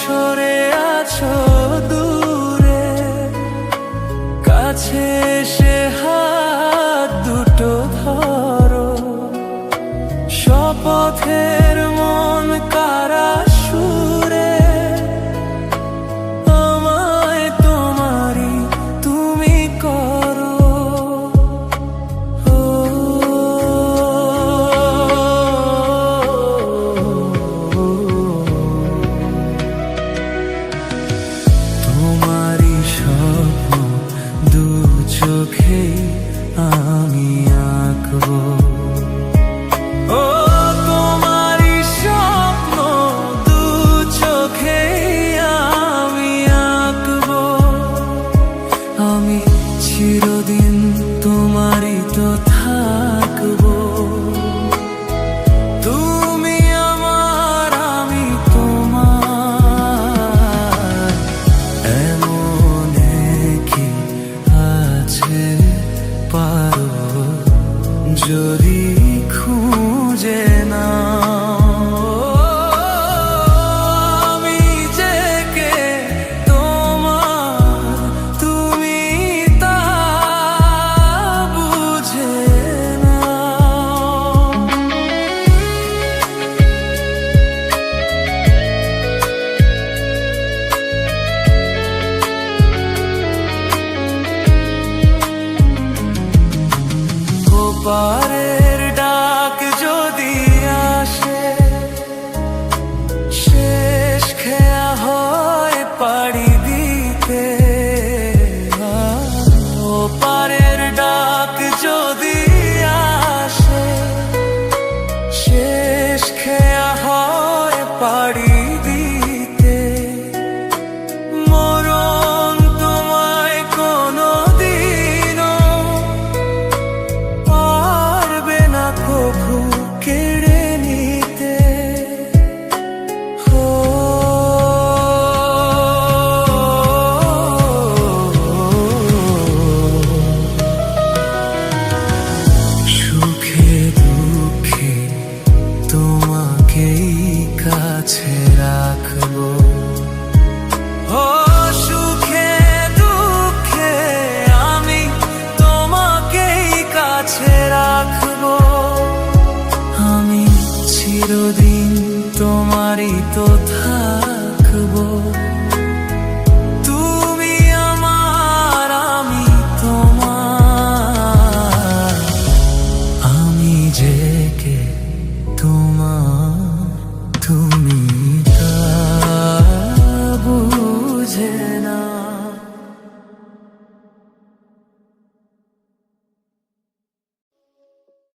সরে আছো দূরে, কাছে এসে হাত দুটো ধরো। শপথের মন কারা সুরে, আমায় তোমারই তুমি করো। তোমারই স্বপ্ন দু চোখে আমি আঁকবো। তোমারই স্বপ্ন দু চোখে আমি আঁকবো। আমি চিরদিন তোমারই তো থাকবো। তুমি আমার, আমি তোমার, এমন কি আছে পারো যদি খুঁজে নাও। আমি যে কে তোমার, তুমি তা বুঝে নাও। ওপারের ডাক যদি আসে, শেষ খেয়া হয় পাড়ি দিতে। ওপারের ডাক যদি আসে, শেষ খেয়া হয় পাড়ি দিতে। মরণ তোমায় কোনো দিনও পারবে না কভু কেড়ে নিতে। সুখে দুঃখে তোমাকেই কাছে রাখবো। সুখে দুঃখে আমি তোমাকেই কাছে রাখবো। আমি চিরদিন তোমারই তো থাকবো। তুমি আমার, আমি তোমার, আমি যে কে তোমার, তুমি